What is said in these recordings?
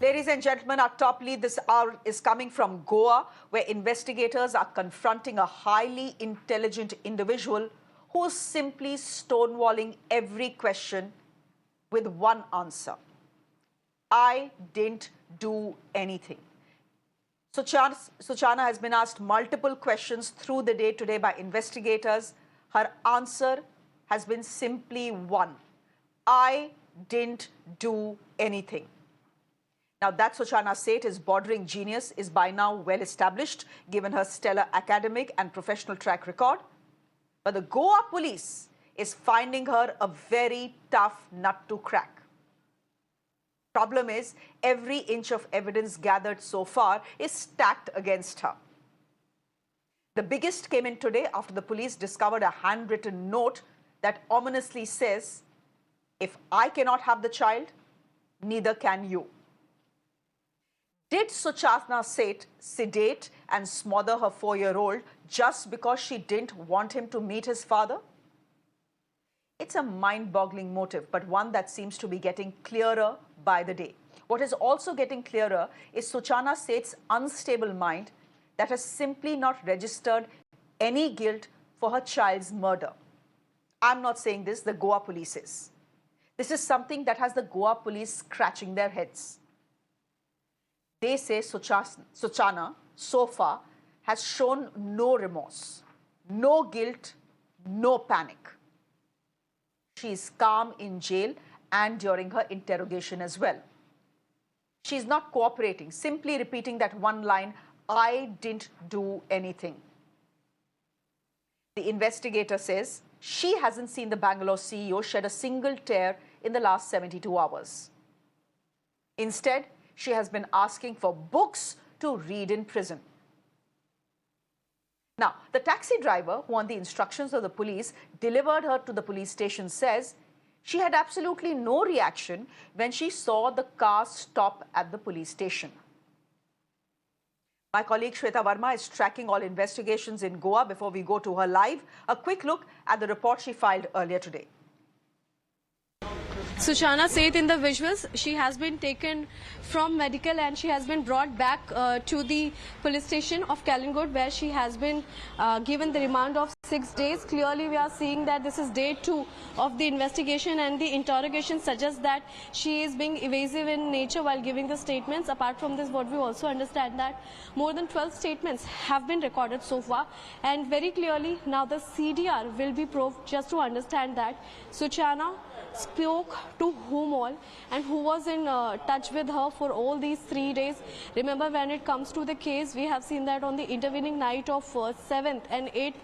Ladies and gentlemen, our top lead this hour is coming from Goa, where investigators are confronting a highly intelligent individual who is simply stonewalling every question with one answer. I didn't do anything. Suchana has been asked multiple questions through the day today by investigators. Her answer has been simply one. I didn't do anything. Now, that Suchana Seth is bordering genius is by now well established, given her stellar academic and professional track record. But the Goa police is finding her a very tough nut to crack. Problem is, every inch of evidence gathered so far is stacked against her. The biggest came in today after the police discovered a handwritten note that ominously says, "If I cannot have the child, neither can you." Did Suchana Seth sedate and smother her 4-year-old just because she didn't want him to meet his father? It's a mind-boggling motive, but one that seems to be getting clearer by the day. What is also getting clearer is Suchana Seth's unstable mind that has simply not registered any guilt for her child's murder. I'm not saying this, the Goa police is. This is something that has the Goa police scratching their heads. They say Suchana, so far, has shown no remorse, no guilt, no panic. She is calm in jail and during her interrogation as well. She is not cooperating, simply repeating that one line, "I didn't do anything." The investigator says she hasn't seen the Bangalore CEO shed a single tear in the last 72 hours. Instead, she has been asking for books to read in prison. Now, the taxi driver, who on the instructions of the police delivered her to the police station, says she had absolutely no reaction when she saw the car stop at the police station. My colleague Shweta Verma is tracking all investigations in Goa. Before we go to her live, a quick look at the report she filed earlier today. Suchana Seth in the visuals, she has been taken from medical and she has been brought back to the police station of Calangute, where she has been given the remand of 6 days. Clearly, we are seeing that this is day 2 of the investigation, and the interrogation suggests that she is being evasive in nature while giving the statements. Apart from this, what we also understand that more than 12 statements have been recorded so far, and very clearly now the CDR will be proved just to understand that Suchana spoke to whom all and who was in touch with her for all these 3 days. Remember, when it comes to the case, we have seen that on the intervening night of 7th and 8th,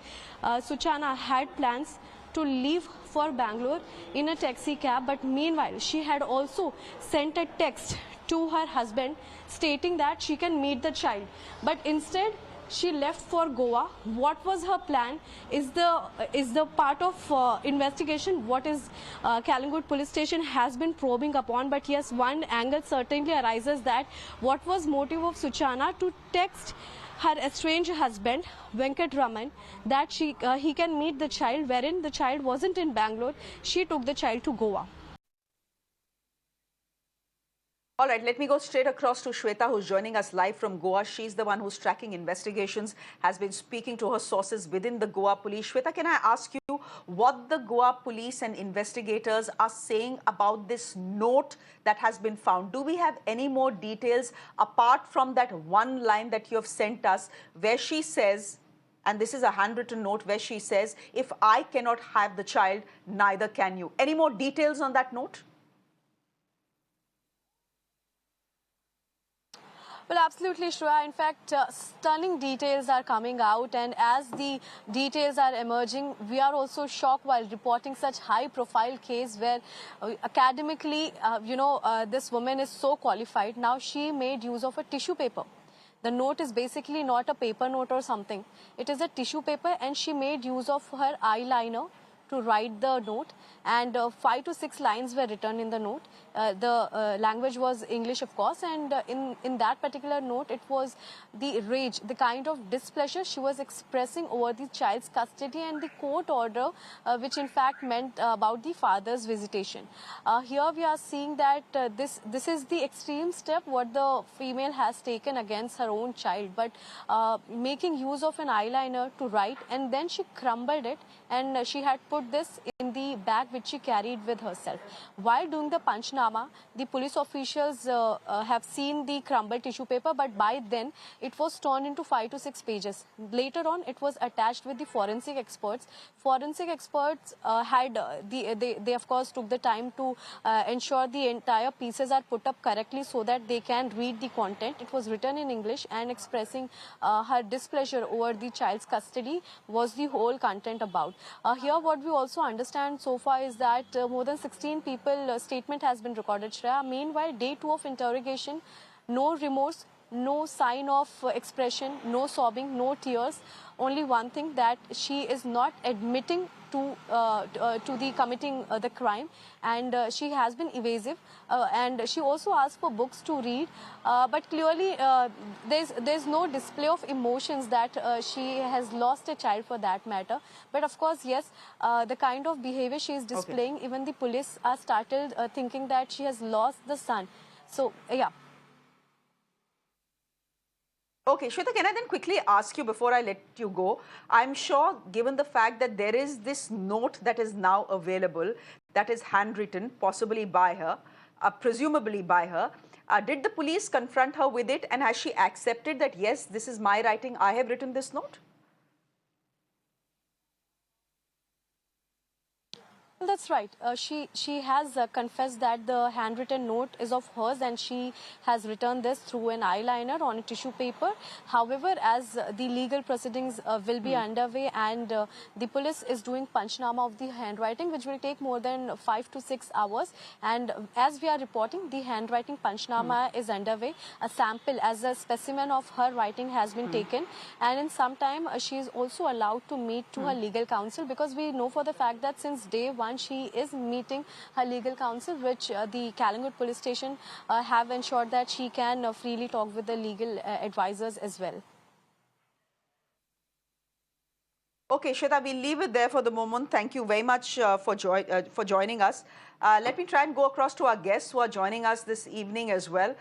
Suchana had plans to leave for Bangalore in a taxi cab, but meanwhile she had also sent a text to her husband stating that she can meet the child, but instead she left for Goa. What was her plan is the part of investigation what is Calangute police station has been probing upon. But yes, one angle certainly arises, that what was motive of Suchana to text her estranged husband Venkat Raman that he can meet the child, wherein the child wasn't in Bangalore. She took the child to Goa. All right, let me go straight across to Shweta, who's joining us live from Goa. She's the one who's tracking investigations, has been speaking to her sources within the Goa police. Shweta, can I ask you what the Goa police and investigators are saying about this note that has been found? Do we have any more details apart from that one line that you have sent us where she says, and this is a handwritten note where she says, "If I cannot have the child, neither can you"? Any more details on that note? Well, absolutely, Shreya. In fact, stunning details are coming out, and as the details are emerging, we are also shocked while reporting such high-profile case where academically, this woman is so qualified. Now, she made use of a tissue paper. The note is basically not a paper note or something. It is a tissue paper, and she made use of her eyeliner to write the note, and 5 to 6 lines were written in the note. The language was English, of course, and in that particular note, it was the rage, the kind of displeasure she was expressing over the child's custody and the court order, which in fact meant about the father's visitation. Here we are seeing that this is the extreme step what the female has taken against her own child, but making use of an eyeliner to write, and then she crumbled it, and she had put this in the bag which she carried with herself. While doing the Panchnama, the police officials have seen the crumbled tissue paper, but by then it was torn into 5 to 6 pages. Later on, it was attached with the forensic experts. Forensic experts they of course took the time to ensure the entire pieces are put up correctly so that they can read the content. It was written in English and expressing her displeasure over the child's custody was the whole content about. Here what we also understand so far is that more than 16 people statement has been recorded, Shreya. Meanwhile, day 2 of interrogation, no remorse, no sign of expression, no sobbing, no tears. Only one thing, that she is not admitting to the committing the crime, and she has been evasive, and she also asked for books to read, but clearly there's no display of emotions that she has lost a child for that matter. But of course, yes, the kind of behavior she is displaying, okay, even the police are started thinking that she has lost the son. So yeah. Okay, Shweta, can I then quickly ask you before I let you go? I'm sure, given the fact that there is this note that is now available, that is handwritten, possibly by her, presumably by her, did the police confront her with it, and has she accepted that, yes, this is my writing, I have written this note? That's right. She has confessed that the handwritten note is of hers, and she has written this through an eyeliner on a tissue paper. However, as the legal proceedings will be underway, and the police is doing Panchnama of the handwriting, which will take more than 5 to 6 hours. And as we are reporting, the handwriting Panchnama is underway. A sample as a specimen of her writing has been taken, and in some time she is also allowed to meet to her legal counsel, because we know for the fact that since day one she is meeting her legal counsel, which the Calangute police station have ensured that she can freely talk with the legal advisors as well. Okay, Shweta, we'll leave it there for the moment. Thank you very much for joining us. Let me try and go across to our guests who are joining us this evening as well.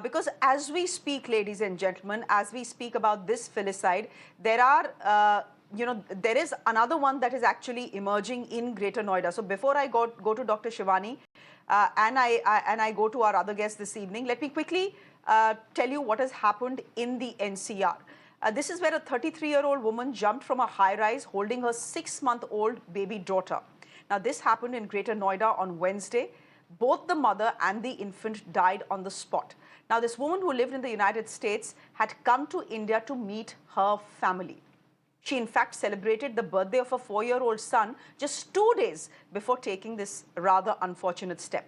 Because as we speak, ladies and gentlemen, as we speak about this filicide, there are there is another one that is actually emerging in Greater Noida. So before I go to Dr. Shivani and I go to our other guests this evening, let me quickly tell you what has happened in the NCR. This is where a 33-year-old woman jumped from a high-rise holding her 6-month-old baby daughter. Now, this happened in Greater Noida on Wednesday. Both the mother and the infant died on the spot. Now, this woman who lived in the United States had come to India to meet her family. She, in fact, celebrated the birthday of her 4-year-old son just 2 days before taking this rather unfortunate step.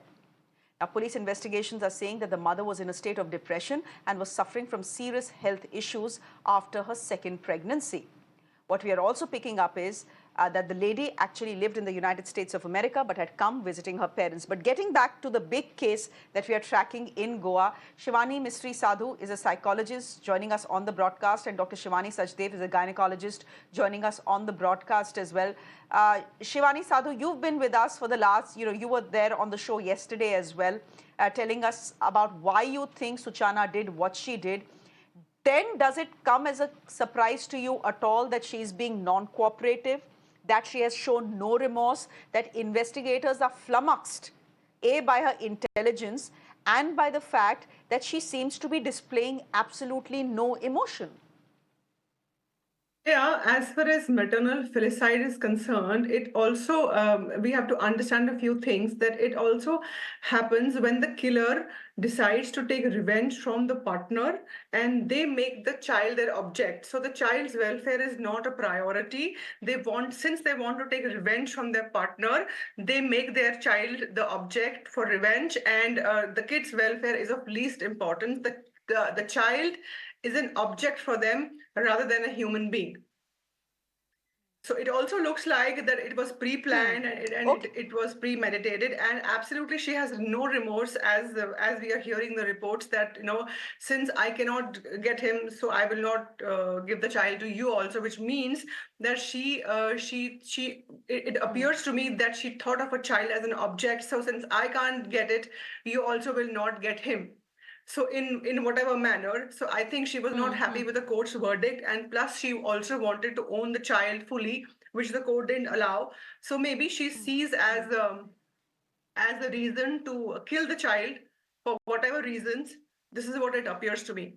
Now, police investigations are saying that the mother was in a state of depression and was suffering from serious health issues after her second pregnancy. What we are also picking up is that the lady actually lived in the United States of America but had come visiting her parents. But getting back to the big case that we are tracking in Goa, Shivani Sadhoo is a psychologist joining us on the broadcast, and Dr. Shivani Sadhoo is a gynecologist joining us on the broadcast as well. Shivani Sadhoo, you've been with us for the last, you were there on the show yesterday as well, telling us about why you think Suchana did what she did. Then does it come as a surprise to you at all that she is being non-cooperative, that she has shown no remorse, that investigators are flummoxed, A, by her intelligence, and by the fact that she seems to be displaying absolutely no emotion? Yeah, as far as maternal filicide is concerned, it also, we have to understand a few things, that it also happens when the killer decides to take revenge from the partner and they make the child their object. So the child's welfare is not a priority. Since they want to take revenge from their partner, they make their child the object for revenge, and the kid's welfare is of least importance. The child is an object for them rather than a human being. So it also looks like that it was pre-planned and Okay. it was premeditated, and absolutely she has no remorse, as we are hearing the reports that, since I cannot get him, so I will not give the child to you also, which means that it appears to me that she thought of a child as an object. So since I can't get it, you also will not get him. So in whatever manner, so I think she was not happy with the court's verdict, and plus she also wanted to own the child fully, which the court didn't allow. So maybe she sees as a reason to kill the child for whatever reasons. This is what it appears to me.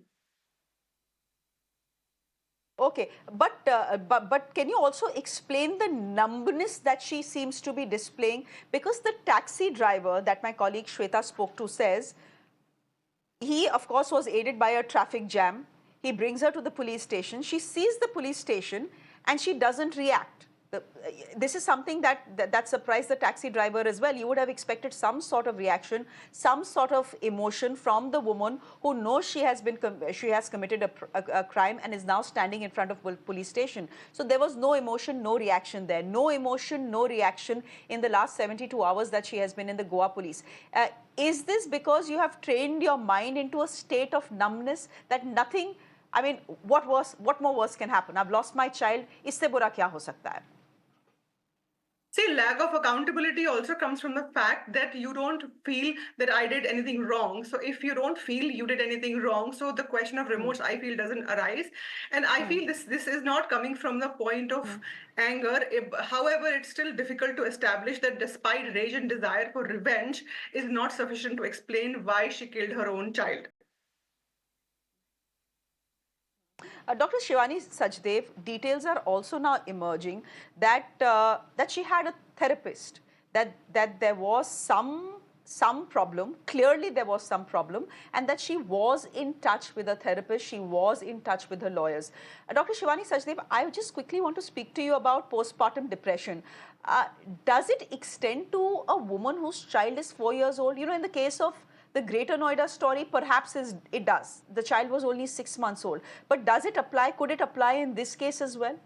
Okay, but can you also explain the numbness that she seems to be displaying? Because the taxi driver that my colleague Shweta spoke to says he, of course, was aided by a traffic jam. He brings her to the police station. She sees the police station and she doesn't react. This is something that surprised the taxi driver as well. You would have expected some sort of reaction, some sort of emotion from the woman who knows she has committed a crime and is now standing in front of police station. So there was no emotion, no reaction there. No emotion, no reaction in the last 72 hours that she has been in the Goa police. Is this because you have trained your mind into a state of numbness that nothing, I mean, what more worse can happen? I've lost my child, isse bura kya ho sakta hai? See, lack of accountability also comes from the fact that you don't feel that I did anything wrong. So if you don't feel you did anything wrong, so the question of remorse, I feel, doesn't arise. And I feel this is not coming from the point of anger. However, it's still difficult to establish that despite rage and desire for revenge is not sufficient to explain why she killed her own child. Dr. Shivani Sadhoo, details are also now emerging that she had a therapist, that there was some problem, clearly there was some problem, and that she was in touch with a therapist, she was in touch with her lawyers. Dr. Shivani Sadhoo, I just quickly want to speak to you about postpartum depression. Does it extend to a woman whose child is 4 years old? You know, in the case of the Greater Noida story, perhaps it does. The child was only 6 months old. But does it apply? Could it apply in this case as well?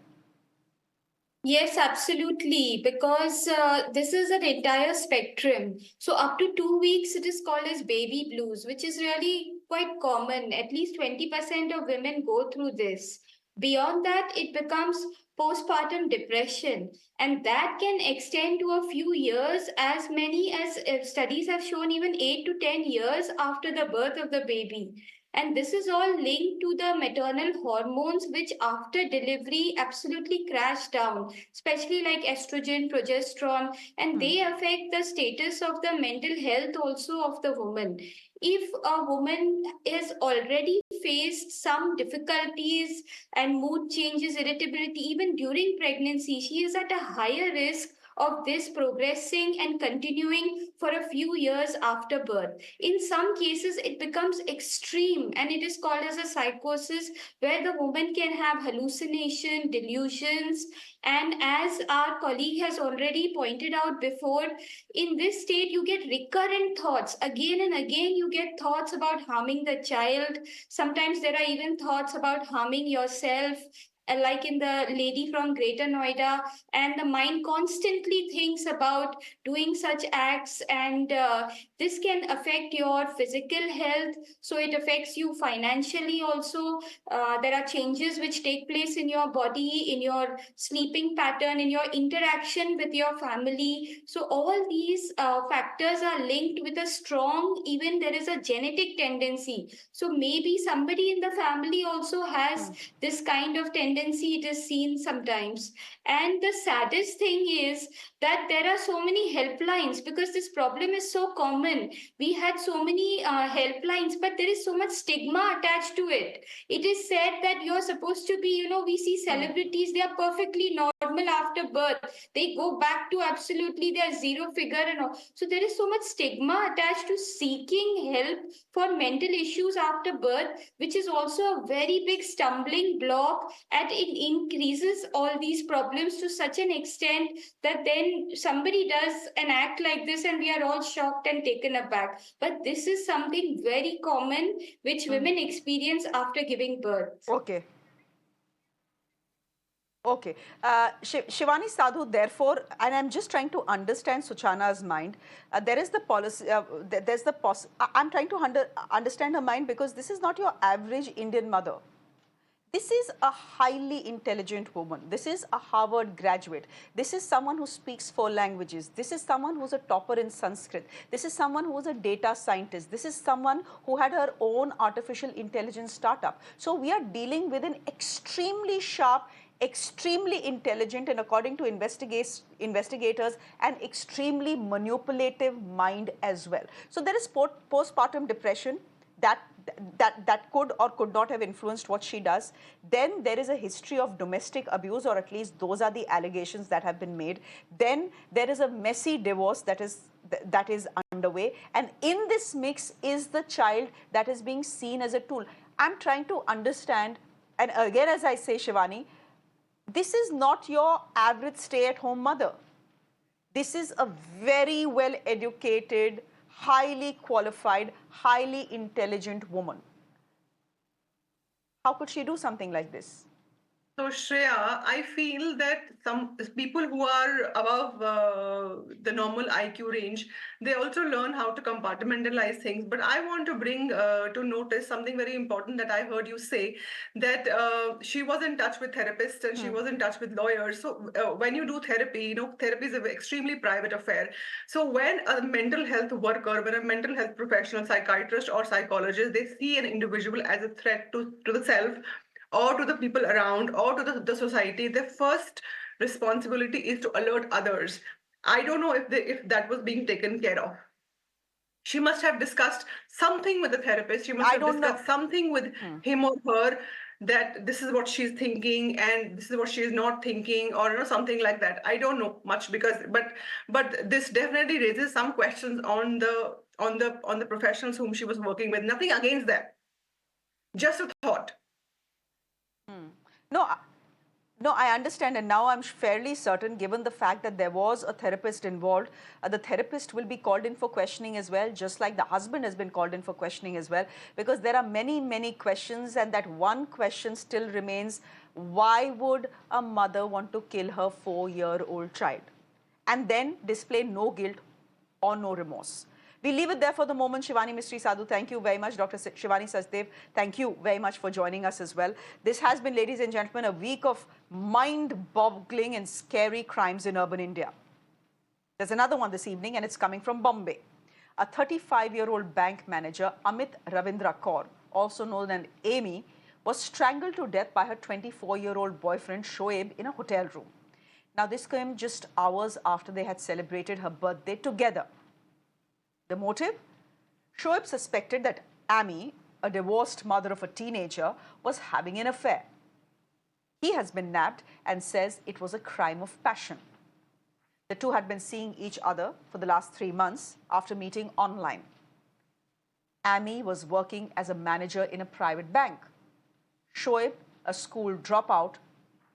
Yes, absolutely, because this is an entire spectrum. So up to 2 weeks, it is called as baby blues, which is really quite common. At least 20% of women go through this. Beyond that, it becomes postpartum depression, and that can extend to a few years, as many as studies have shown, even 8 to 10 years after the birth of the baby. And this is all linked to the maternal hormones, which after delivery absolutely crash down, especially like estrogen, progesterone, and they affect the status of the mental health also of the woman. If a woman has already faced some difficulties and mood changes, irritability, even during pregnancy, she is at a higher risk of this progressing and continuing for a few years after birth. In some cases, it becomes extreme and it is called as a psychosis, where the woman can have hallucination, delusions, and as our colleague has already pointed out before, in this state you get recurrent thoughts. Again and again you get thoughts about harming the child. Sometimes there are even thoughts about harming yourself, like in the lady from Greater Noida, and the mind constantly thinks about doing such acts, and this can affect your physical health. So it affects you financially also. There are changes which take place in your body, in your sleeping pattern, in your interaction with your family. So all these factors are linked with a strong, even there is a genetic tendency. So maybe somebody in the family also has this kind of tendency, it is seen sometimes. And the saddest thing is that there are so many helplines, because this problem is so common. We had so many helplines, but there is so much stigma attached to it. It is said that you're supposed to be, we see celebrities, they are perfectly normal after birth. They go back to absolutely their zero figure and all. So there is so much stigma attached to seeking help for mental issues after birth, which is also a very big stumbling block, and it increases all these problems to such an extent that then somebody does an act like this and we are all shocked and taken aback. But this is something very common which women experience after giving birth. Okay. Okay. Shivani Sadhoo, therefore, and I'm just trying to understand Suchana's mind. There is the policy, there's the I'm trying to understand her mind because this is not your average Indian mother. This is a highly intelligent woman. This is a Harvard graduate. This is someone who speaks 4 languages. This is someone who's a topper in Sanskrit. This is someone who's a data scientist. This is someone who had her own artificial intelligence startup. So we are dealing with an extremely sharp, extremely intelligent, and according to investigators, an extremely manipulative mind as well. So there is postpartum depression that could or could not have influenced what she does. Then there is a history of domestic abuse, or at least those are the allegations that have been made. Then there is a messy divorce that is underway, and in this mix is the child that is being seen as a tool. I'm trying to understand, and again, as I say, Shivani, this is not your average stay-at-home mother. This is a very well-educated, highly qualified, highly intelligent woman. How could she do something like this? So, Shreya, I feel that some people who are above the normal IQ range, they also learn how to compartmentalize things. But I want to bring to notice something very important that I heard you say, that she was in touch with therapists and she was in touch with lawyers. So when you do therapy, you know, therapy is an extremely private affair. So when a mental health worker, when a mental health professional, psychiatrist or psychologist, they see an individual as a threat to the self, or to the people around, or to the society, their first responsibility is to alert others. I don't know if that was being taken care of. She must have discussed something with the therapist. She must have discussed something with him or her, that this is what she's thinking and this is what she is not thinking, or you know, something like that. I don't know much, because but this definitely raises some questions on the professionals whom she was working with. Nothing against them, just a thought. No, no, I understand, and now I'm fairly certain, given the fact that there was a therapist involved, the therapist will be called in for questioning as well, just like the husband has been called in for questioning as well, because there are many, many questions, and that one question still remains: why would a mother want to kill her 4-year-old child and then display no guilt or no remorse? We leave it there for the moment. Shivani Mystery Sadhoo, thank you very much. Dr. Shivani Sadhoo, thank you very much for joining us as well. This has been, ladies and gentlemen, a week of mind-boggling and scary crimes in urban India. There's another one this evening, and it's coming from Bombay. A 35-year-old bank manager, Amit Ravindra Kaur, also known as Amy, was strangled to death by her 24-year-old boyfriend, Shoaib, in a hotel room. Now, this came just hours after they had celebrated her birthday together. The motive? Shoaib suspected that Amy, a divorced mother of a teenager, was having an affair. He has been nabbed and says it was a crime of passion. The two had been seeing each other for the last 3 months after meeting online. Amy was working as a manager in a private bank. Shoaib, a school dropout,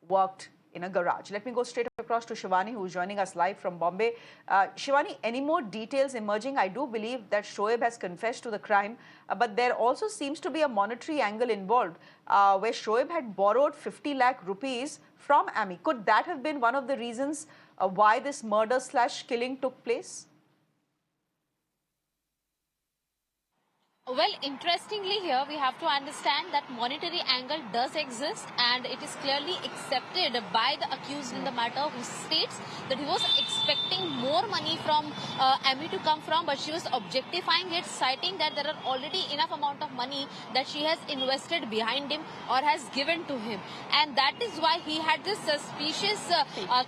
worked in a garage. Let me go straight across to Shivani, who is joining us live from Bombay. Shivani, any more details emerging? I do believe that Shoaib has confessed to the crime, but there also seems to be a monetary angle involved, where Shoaib had borrowed 50 lakh rupees from Amy. Could that have been one of the reasons why this murder/killing took place? Well, interestingly here, we have to understand that monetary angle does exist, and it is clearly accepted by the accused in the matter, who states that he was expecting more money from Amy to come from, but she was objectifying it, citing that there are already enough amount of money that she has invested behind him or has given to him. And that is why he had this suspicious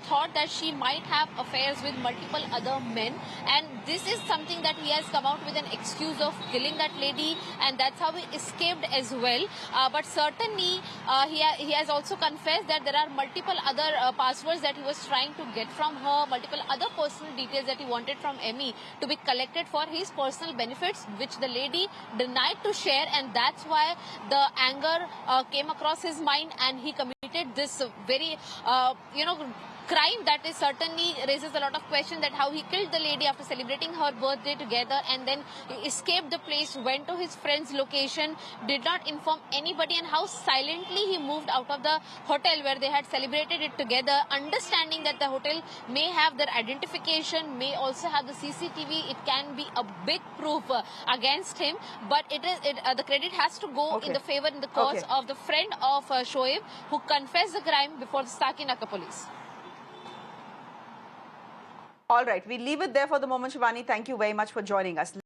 thought that she might have affairs with multiple other men. And this is something that he has come out with an excuse of killing that lady, and that's how he escaped as well. But certainly he has also confessed that there are multiple other passwords that he was trying to get from her, multiple other personal details that he wanted from Amy to be collected for his personal benefits, which the lady denied to share, and that's why the anger came across his mind, and he committed this very crime that is certainly raises a lot of questions, that how he killed the lady after celebrating her birthday together and then escaped the place, went to his friend's location, did not inform anybody, and how silently he moved out of the hotel where they had celebrated it together, understanding that the hotel may have their identification, may also have the CCTV. It can be a big proof against him, but the credit has to go in the favor, in the cause of the friend of Shoaib, who confessed the crime before the Sakinaka police. All right, we leave it there for the moment, Shivani. Thank you very much for joining us.